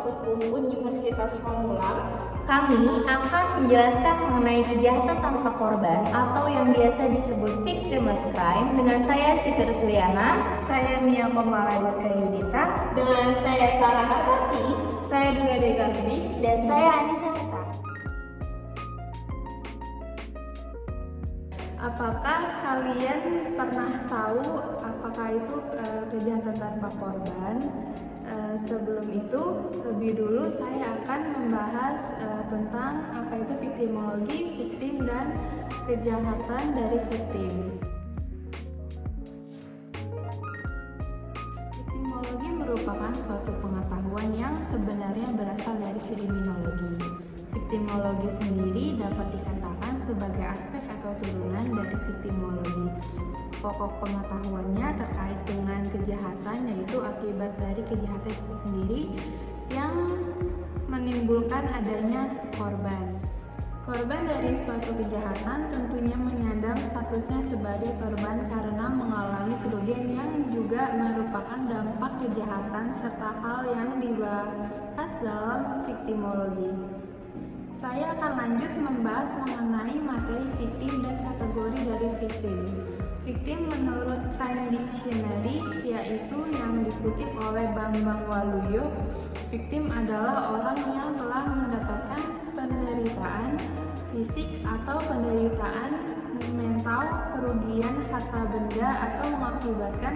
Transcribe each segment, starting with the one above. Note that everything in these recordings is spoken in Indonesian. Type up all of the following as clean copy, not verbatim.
Hukum Universitas Pamulang, kami akan menjelaskan mengenai kejahatan tanpa korban atau yang biasa disebut victimless crime dengan saya Siti Rusliana, saya Mia Komala Rizka Yudita, dengan saya Sarah Hartati, saya Dwi Degardi, dan saya Anissa Heta. Apakah kalian pernah tahu apakah itu kejahatan tanpa korban? Sebelum itu, lebih dulu saya akan membahas tentang apa itu viktimologi, victim, dan kejahatan dari victim. Viktimologi merupakan suatu pengetahuan yang sebenarnya berasal dari kriminologi. Viktimologi sendiri dapat dikatakan sebagai aspek atau turunan dari viktimologi. Pokok pengetahuannya terkait dengan kejahatan, yaitu akibat dari kejahatan itu sendiri yang menimbulkan adanya korban. Korban dari suatu kejahatan tentunya menyandang statusnya sebagai korban karena mengalami kerugian yang juga merupakan dampak kejahatan serta hal yang dibahas dalam viktimologi. Saya akan lanjut membahas mengenai materi victim dan kategori dari victim. Victim menurut Crime Dictionary, yaitu yang dikutip oleh Bambang Waluyo, victim adalah orang yang telah mendapatkan penderitaan fisik atau penderitaan mental, kerugian harta benda, atau mengakibatkan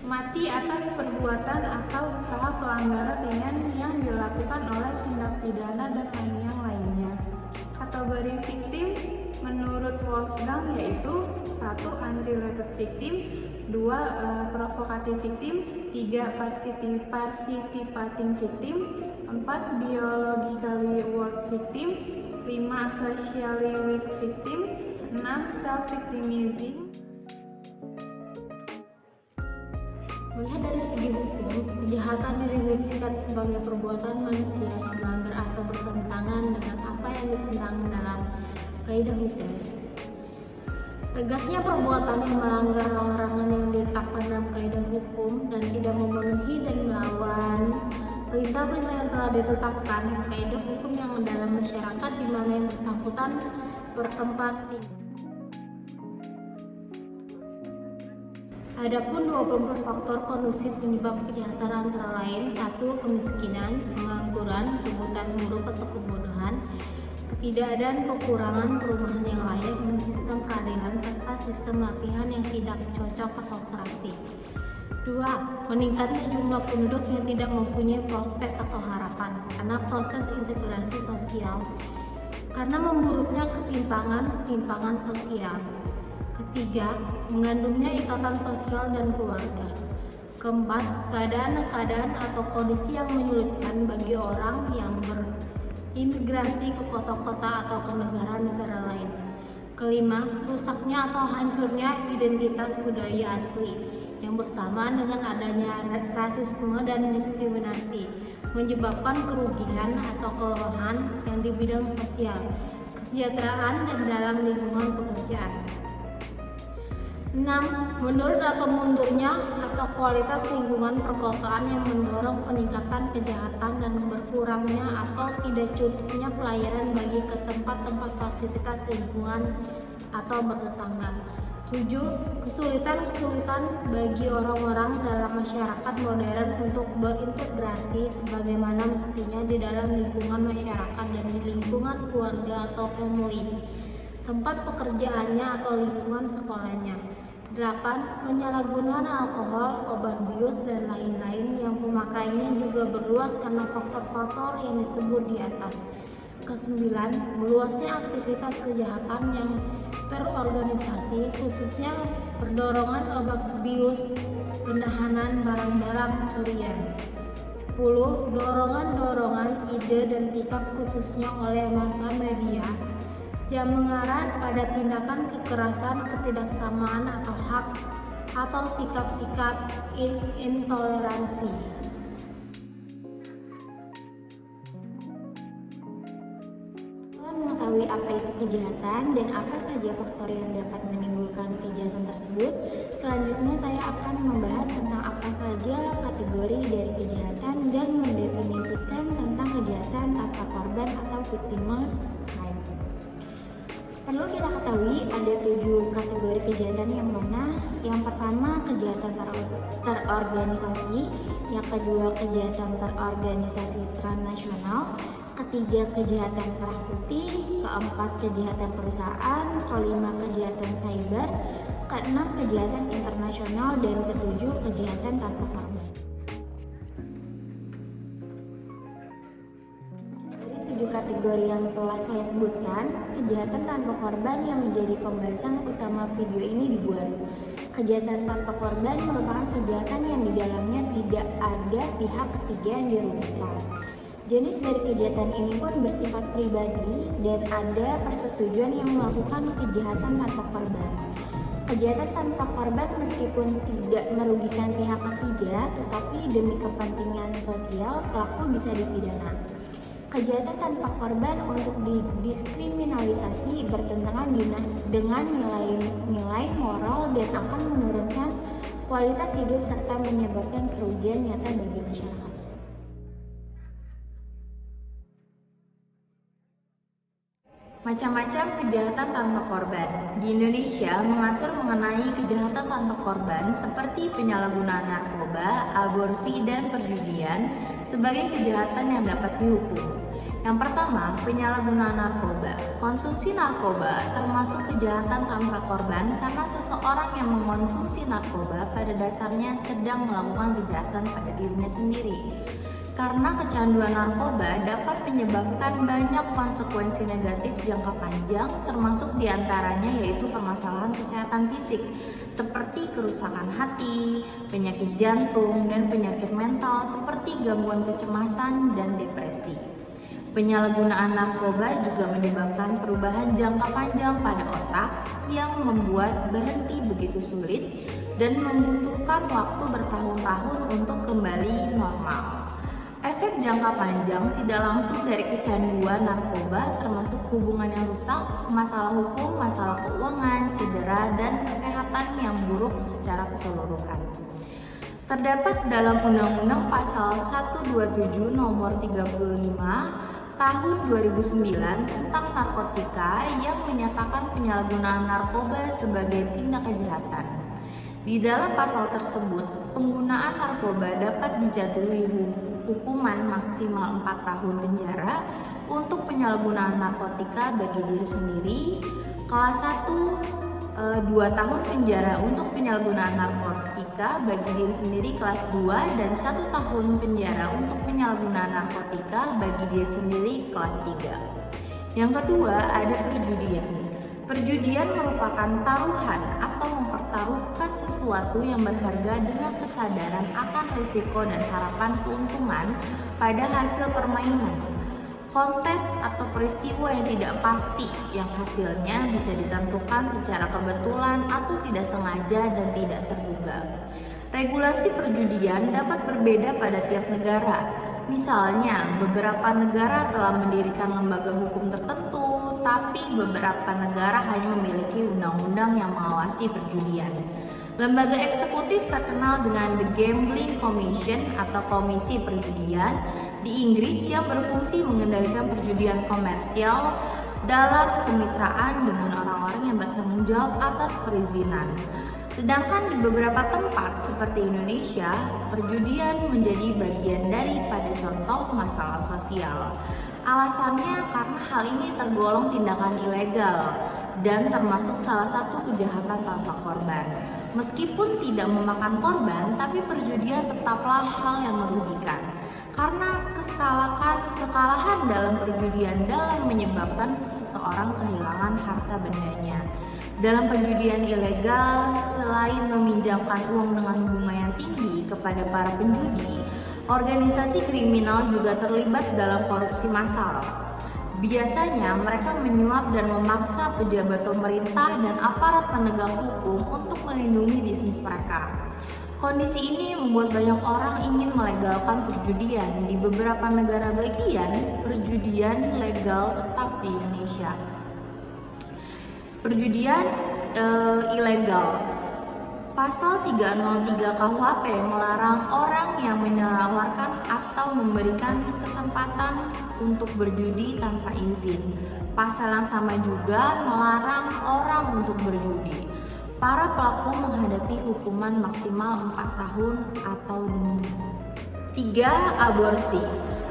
mati atas perbuatan atau usaha pelanggaran ringan yang dilakukan oleh tindak pidana dan yang lainnya. Kategori victim menurut Wolfgang yaitu 1. Unrelated victim, 2. Provocative victim, 3. Participating victim, 4. Biologically work victim, 5. Socially weak victims, 6. Self-victimizing. Melihat dari segi hukum, kejahatan didefinisikan sebagai perbuatan manusia yang melanggar atau bertentangan dengan apa yang ditentang dalam kaidah hukum. Tegasnya perbuatan yang melanggar larangan yang ditetapkan dalam kaidah hukum dan tidak memenuhi dan melawan perintah-perintah yang telah ditetapkan kaidah hukum yang dalam masyarakat di mana yang bersangkutan bertempat tinggal. Adapun 24 faktor kondusif penyebab kejahatan antara lain 1. Kemiskinan, pengangguran, rebutan huruf atau kebodohan, ketidakadaan kekurangan perumahan yang layak dan sistem peradilan serta sistem latihan yang tidak cocok atau serasi. 2. Meningkatnya jumlah penduduk yang tidak mempunyai prospek atau harapan karena proses integrasi sosial, karena memburuknya ketimpangan sosial. Ketiga, mengandungnya ikatan sosial dan keluarga. Keempat, keadaan atau kondisi yang menyulitkan bagi orang yang berimigrasi ke kota-kota atau ke negara-negara lain. Kelima, rusaknya atau hancurnya identitas budaya asli yang bersamaan dengan adanya rasisme dan diskriminasi, menyebabkan kerugian atau kelemahan yang di bidang sosial, kesejahteraan dan dalam lingkungan pekerjaan. 6. Menurut atau mundurnya atau kualitas lingkungan perkotaan yang mendorong peningkatan kejahatan dan berkurangnya atau tidak cukupnya pelayanan bagi ke tempat-tempat fasilitas lingkungan atau bertetangga. 7. Kesulitan bagi orang-orang dalam masyarakat modern untuk berintegrasi sebagaimana mestinya di dalam lingkungan masyarakat dan di lingkungan keluarga atau family, tempat pekerjaannya atau lingkungan sekolahnya. 8. Penyalahgunaan alkohol, obat bius, dan lain-lain yang pemakaiannya juga berluas karena faktor-faktor yang disebut di atas. 9. Meluasnya aktivitas kejahatan yang terorganisasi, khususnya perdorongan obat bius, pendahanan barang-barang curian. 10. Dorongan-dorongan ide dan sikap khususnya oleh massa media yang mengarah pada tindakan kekerasan, ketidaksamaan atau hak, atau sikap-sikap intoleransi. Kalian mengetahui apa itu suatu kejahatan dan apa saja faktor yang dapat menimbulkan kejahatan tersebut. Selanjutnya saya akan membahas tentang apa saja kategori dari kejahatan dan mendefinisikan tentang kejahatan tanpa korban atau victimless crime. Perlu kita ketahui ada 7 kategori kejahatan yang mana. Yang pertama kejahatan terorganisasi, yang kedua kejahatan terorganisasi transnasional, ketiga kejahatan kerah putih, keempat kejahatan perusahaan, kelima kejahatan cyber, keenam kejahatan internasional, dan ketujuh kejahatan tanpa korban. Dari 7 kategori yang telah saya sebutkan, kejahatan tanpa korban yang menjadi pembahasan utama video ini dibuat. Kejahatan tanpa korban merupakan kejahatan yang di dalamnya tidak ada pihak ketiga yang dirugikan. Jenis dari kejahatan ini pun bersifat pribadi dan ada persetujuan yang melakukan kejahatan tanpa korban. Kejahatan tanpa korban meskipun tidak merugikan pihak ketiga, tetapi demi kepentingan sosial pelaku bisa dipidana. Kejahatan tanpa korban untuk didiskriminalisasi bertentangan dengan nilai-nilai moral dan akan menurunkan kualitas hidup serta menyebabkan kerugian nyata bagi masyarakat. Macam-macam kejahatan tanpa korban. Di Indonesia mengatur mengenai kejahatan tanpa korban seperti penyalahgunaan narkoba, aborsi, dan perjudian sebagai kejahatan yang dapat dihukum. Yang pertama, penyalahgunaan narkoba. Konsumsi narkoba termasuk kejahatan tanpa korban karena seseorang yang mengkonsumsi narkoba pada dasarnya sedang melakukan kejahatan pada dirinya sendiri. Karena kecanduan narkoba dapat menyebabkan banyak konsekuensi negatif jangka panjang, termasuk diantaranya yaitu permasalahan kesehatan fisik seperti kerusakan hati, penyakit jantung, dan penyakit mental seperti gangguan kecemasan dan depresi. Penyalahgunaan narkoba juga menyebabkan perubahan jangka panjang pada otak yang membuat berhenti begitu sulit dan membutuhkan waktu bertahun-tahun untuk kembali normal. Efek jangka panjang tidak langsung dari kecanduan narkoba termasuk hubungan yang rusak, masalah hukum, masalah keuangan, cedera, dan kesehatan yang buruk secara keseluruhan. Terdapat dalam Undang-Undang Pasal 127 Nomor 35 Tahun 2009 tentang narkotika yang menyatakan penyalahgunaan narkoba sebagai tindak kejahatan. Di dalam pasal tersebut, penggunaan narkoba dapat dijatuhi hukuman maksimal 4 tahun penjara untuk penyalahgunaan narkotika bagi diri sendiri, kelas 1 2 tahun penjara untuk penyalahgunaan narkotika bagi diri sendiri kelas 2 dan 1 tahun penjara untuk penyalahgunaan narkotika bagi diri sendiri kelas 3. Yang kedua ada perjudian. Perjudian merupakan taruhan atau mempertaruhkan sesuatu yang berharga dengan kesadaran akan risiko dan harapan keuntungan pada hasil permainan. Kontes atau peristiwa yang tidak pasti yang hasilnya bisa ditentukan secara kebetulan atau tidak sengaja dan tidak terduga. Regulasi perjudian dapat berbeda pada tiap negara. Misalnya, beberapa negara telah mendirikan lembaga hukum tertentu, tapi beberapa negara hanya memiliki undang-undang yang mengawasi perjudian. Lembaga eksekutif terkenal dengan The Gambling Commission atau Komisi Perjudian di Inggris yang berfungsi mengendalikan perjudian komersial dalam kemitraan dengan orang-orang yang bertanggung jawab atas perizinan. Sedangkan di beberapa tempat seperti Indonesia, perjudian menjadi bagian daripada contoh masalah sosial. Alasannya karena hal ini tergolong tindakan ilegal dan termasuk salah satu kejahatan tanpa korban. Meskipun tidak memakan korban, tapi perjudian tetaplah hal yang merugikan. Karena kekalahan dalam perjudian dalam menyebabkan seseorang kehilangan harta bendanya. Dalam perjudian ilegal, selain meminjamkan uang dengan bunga yang tinggi kepada para penjudi, organisasi kriminal juga terlibat dalam korupsi massal. Biasanya mereka menyuap dan memaksa pejabat pemerintah dan aparat penegak hukum untuk melindungi bisnis mereka. Kondisi ini membuat banyak orang ingin melegalkan perjudian. Di beberapa negara bagian, perjudian legal tetap di Indonesia. Perjudian ilegal. Pasal 303 KUHP melarang orang yang menawarkan atau memberikan kesempatan untuk berjudi tanpa izin. Pasal yang sama juga melarang orang untuk berjudi. Para pelaku menghadapi hukuman maksimal 4 tahun atau denda. 3. Aborsi.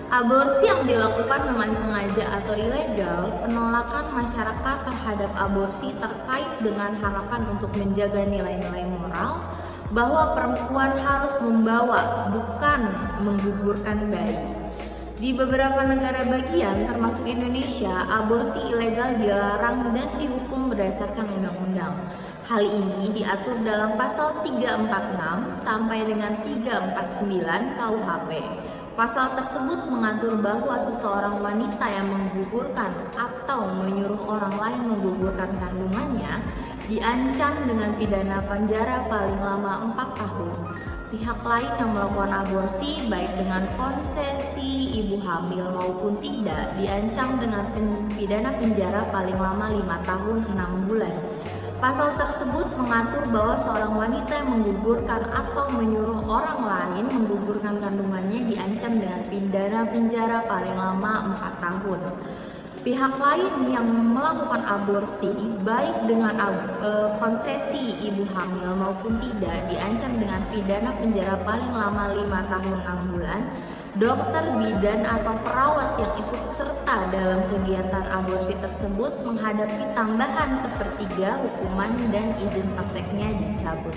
Aborsi yang dilakukan dengan sengaja atau ilegal, penolakan masyarakat terhadap aborsi terkait dengan harapan untuk menjaga nilai-nilai moral bahwa perempuan harus membawa, bukan menggugurkan bayi. Di beberapa negara bagian, termasuk Indonesia, aborsi ilegal dilarang dan dihukum berdasarkan undang-undang. Hal ini diatur dalam pasal 346 sampai dengan 349 KUHP. Pasal tersebut mengatur bahwa seseorang wanita yang menggugurkan atau menyuruh orang lain menggugurkan kandungannya diancam dengan pidana penjara paling lama 4 tahun. Pihak lain yang melakukan aborsi baik dengan konsesi ibu hamil maupun tidak diancam dengan pidana penjara paling lama 5 tahun 6 bulan. Pasal tersebut mengatur bahwa seorang wanita yang menggugurkan atau menyuruh orang lain menggugurkan kandungannya diancam dengan pidana penjara paling lama 4 tahun. Pihak lain yang melakukan aborsi baik dengan konsesi ibu hamil maupun tidak diancam dengan pidana penjara paling lama 5 tahun 6 bulan. Dokter, bidan, atau perawat yang ikut serta dalam kegiatan aborsi tersebut menghadapi tambahan sepertiga hukuman dan izin prakteknya dicabut.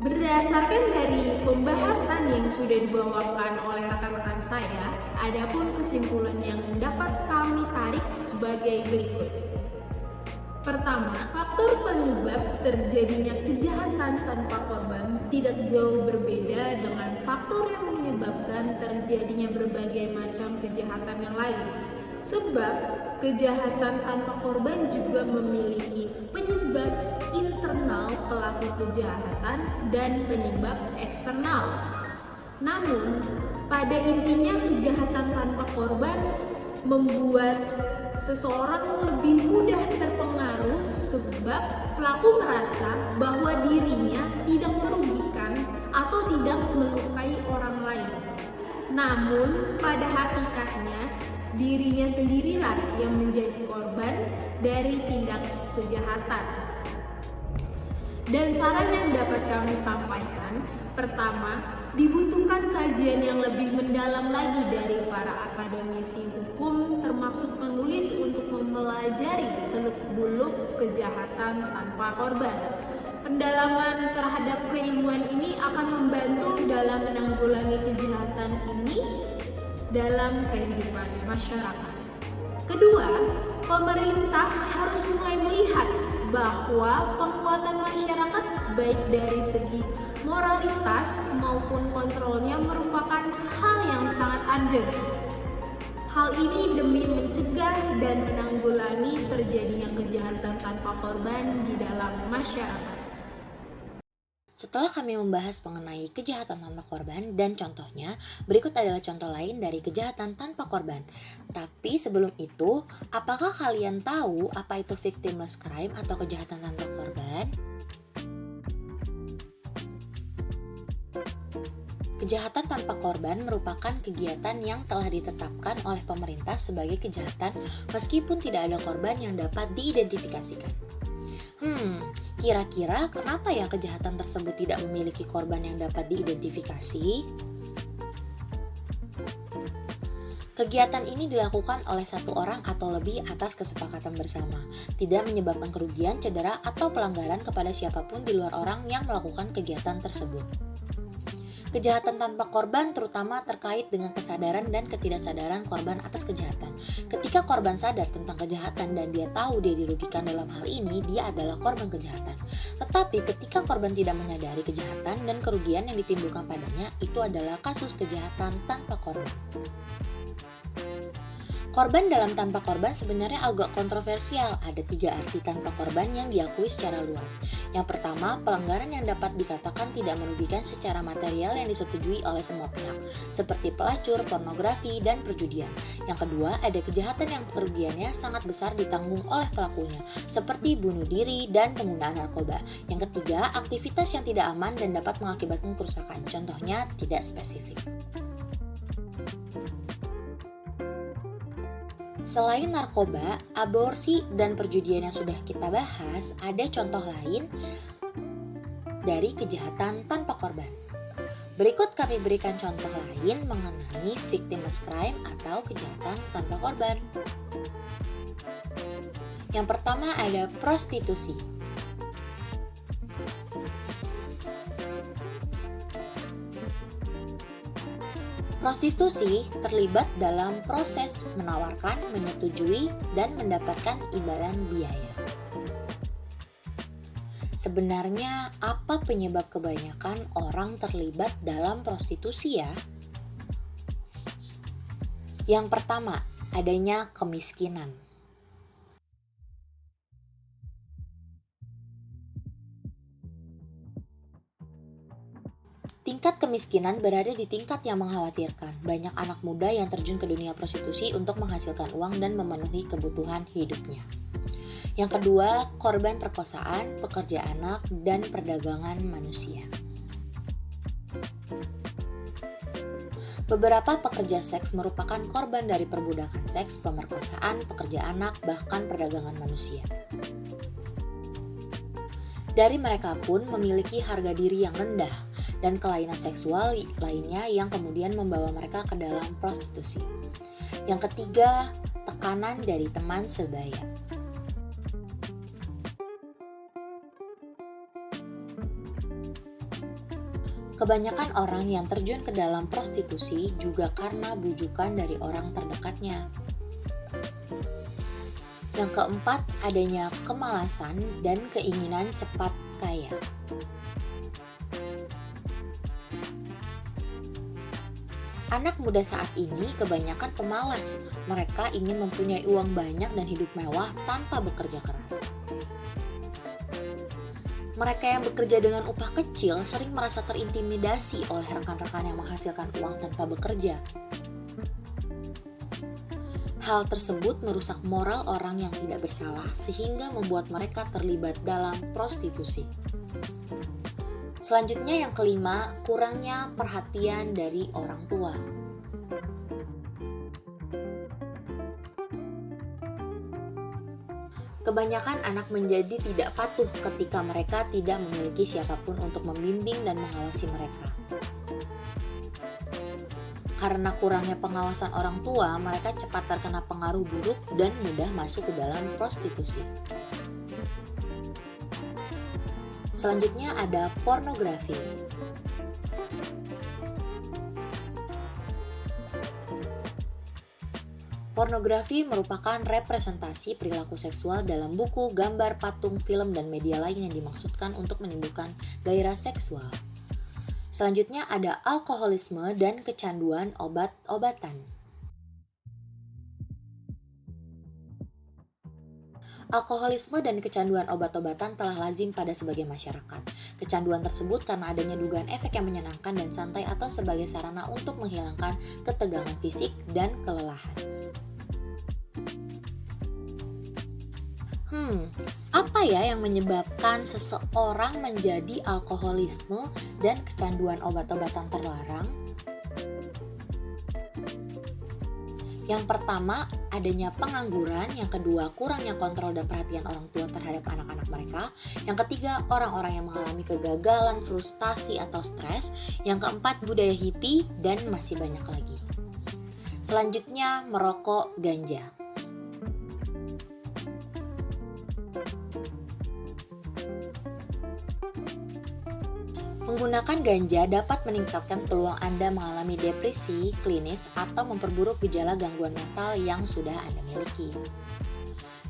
Berdasarkan dari pembahasan yang sudah dibawakan oleh rekan-rekan saya, adapun kesimpulan yang dapat kami tarik sebagai berikut. Pertama, faktor penyebab terjadinya kejahatan tanpa korban tidak jauh berbeda dengan faktor yang menyebabkan terjadinya berbagai macam kejahatan yang lain. Sebab kejahatan tanpa korban juga memiliki penyebab internal pelaku kejahatan dan penyebab eksternal. Namun, pada intinya kejahatan tanpa korban membuat seseorang lebih mudah terpengaruh sebab pelaku merasa bahwa dirinya tidak merugikan atau tidak melukai orang lain. Namun, pada hakikatnya dirinya sendirilah yang menjadi korban dari tindak kejahatan. Dan saran yang dapat kami sampaikan, pertama, dibutuhkan kajian yang lebih mendalam lagi dari para akademisi hukum termasuk penulis untuk mempelajari seluk-beluk kejahatan tanpa korban. Pendalaman terhadap keilmuan ini akan membantu dalam menanggulangi kejahatan ini dalam kehidupan masyarakat. Kedua, pemerintah harus mulai melihat bahwa penguatan masyarakat baik dari segi moralitas maupun kontrolnya merupakan hal yang sangat urgent. Hal ini demi mencegah dan menanggulangi terjadinya kejahatan tanpa korban di dalam masyarakat. Setelah kami membahas mengenai kejahatan tanpa korban dan contohnya, berikut adalah contoh lain dari kejahatan tanpa korban. Tapi sebelum itu, apakah kalian tahu apa itu victimless crime atau kejahatan tanpa korban? Kejahatan tanpa korban merupakan kegiatan yang telah ditetapkan oleh pemerintah sebagai kejahatan meskipun tidak ada korban yang dapat diidentifikasikan. Kira-kira kenapa ya kejahatan tersebut tidak memiliki korban yang dapat diidentifikasi? Kegiatan ini dilakukan oleh satu orang atau lebih atas kesepakatan bersama, tidak menyebabkan kerugian, cedera, atau pelanggaran kepada siapapun di luar orang yang melakukan kegiatan tersebut. Kejahatan tanpa korban terutama terkait dengan kesadaran dan ketidaksadaran korban atas kejahatan. Ketika korban sadar tentang kejahatan dan dia tahu dia dirugikan dalam hal ini, dia adalah korban kejahatan. Tetapi ketika korban tidak menyadari kejahatan dan kerugian yang ditimbulkan padanya, itu adalah kasus kejahatan tanpa korban. Korban dalam tanpa korban sebenarnya agak kontroversial. Ada 3 arti tanpa korban yang diakui secara luas. Yang pertama, pelanggaran yang dapat dikatakan tidak merugikan secara material yang disetujui oleh semua pihak, seperti pelacur, pornografi, dan perjudian. Yang kedua, ada kejahatan yang kerugiannya sangat besar ditanggung oleh pelakunya, seperti bunuh diri dan penggunaan narkoba. Yang ketiga, aktivitas yang tidak aman dan dapat mengakibatkan kerusakan. Contohnya tidak spesifik. Selain narkoba, aborsi, dan perjudian yang sudah kita bahas, ada contoh lain dari kejahatan tanpa korban. Berikut kami berikan contoh lain mengenai victimless crime atau kejahatan tanpa korban. Yang pertama ada prostitusi. Prostitusi terlibat dalam proses menawarkan, menyetujui, dan mendapatkan imbalan biaya. Sebenarnya apa penyebab kebanyakan orang terlibat dalam prostitusi ya? Yang pertama, adanya kemiskinan. Tingkat kemiskinan berada di tingkat yang mengkhawatirkan. Banyak anak muda yang terjun ke dunia prostitusi untuk menghasilkan uang dan memenuhi kebutuhan hidupnya. Yang kedua, korban perkosaan, pekerja anak, dan perdagangan manusia. Beberapa pekerja seks merupakan korban dari perbudakan seks, pemerkosaan, pekerja anak, bahkan perdagangan manusia. Dari mereka pun memiliki harga diri yang rendah dan kelainan seksual lainnya yang kemudian membawa mereka ke dalam prostitusi. Yang ketiga, tekanan dari teman sebaya. Kebanyakan orang yang terjun ke dalam prostitusi juga karena bujukan dari orang terdekatnya. Yang keempat, adanya kemalasan dan keinginan cepat kaya. Anak muda saat ini kebanyakan pemalas. Mereka ingin mempunyai uang banyak dan hidup mewah tanpa bekerja keras. Mereka yang bekerja dengan upah kecil sering merasa terintimidasi oleh rekan-rekan yang menghasilkan uang tanpa bekerja. Hal tersebut merusak moral orang yang tidak bersalah sehingga membuat mereka terlibat dalam prostitusi. Selanjutnya yang kelima, kurangnya perhatian dari orang tua. Kebanyakan anak menjadi tidak patuh ketika mereka tidak memiliki siapapun untuk membimbing dan mengawasi mereka. Karena kurangnya pengawasan orang tua, mereka cepat terkena pengaruh buruk dan mudah masuk ke dalam prostitusi. Selanjutnya ada pornografi. Pornografi merupakan representasi perilaku seksual dalam buku, gambar, patung, film, dan media lain yang dimaksudkan untuk menimbulkan gairah seksual. Selanjutnya ada alkoholisme dan kecanduan obat-obatan. Alkoholisme dan kecanduan obat-obatan telah lazim pada sebagian masyarakat. Kecanduan tersebut karena adanya dugaan efek yang menyenangkan dan santai atau sebagai sarana untuk menghilangkan ketegangan fisik dan kelelahan. Apa ya yang menyebabkan seseorang menjadi alkoholisme dan kecanduan obat-obatan terlarang? Yang pertama, adanya pengangguran. Yang kedua, kurangnya kontrol dan perhatian orang tua terhadap anak-anak mereka. Yang ketiga, orang-orang yang mengalami kegagalan, frustasi, atau stres. Yang keempat, budaya hippie, dan masih banyak lagi. Selanjutnya, merokok ganja. Menggunakan ganja dapat meningkatkan peluang Anda mengalami depresi klinis atau memperburuk gejala gangguan mental yang sudah Anda miliki.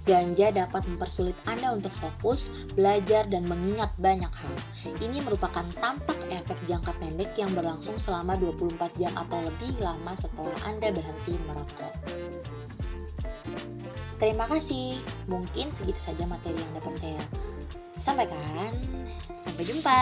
Ganja dapat mempersulit Anda untuk fokus, belajar, dan mengingat banyak hal. Ini merupakan tampak efek jangka pendek yang berlangsung selama 24 jam atau lebih lama setelah Anda berhenti merokok. Terima kasih. Mungkin segitu saja materi yang dapat saya sampaikan. Sampai jumpa.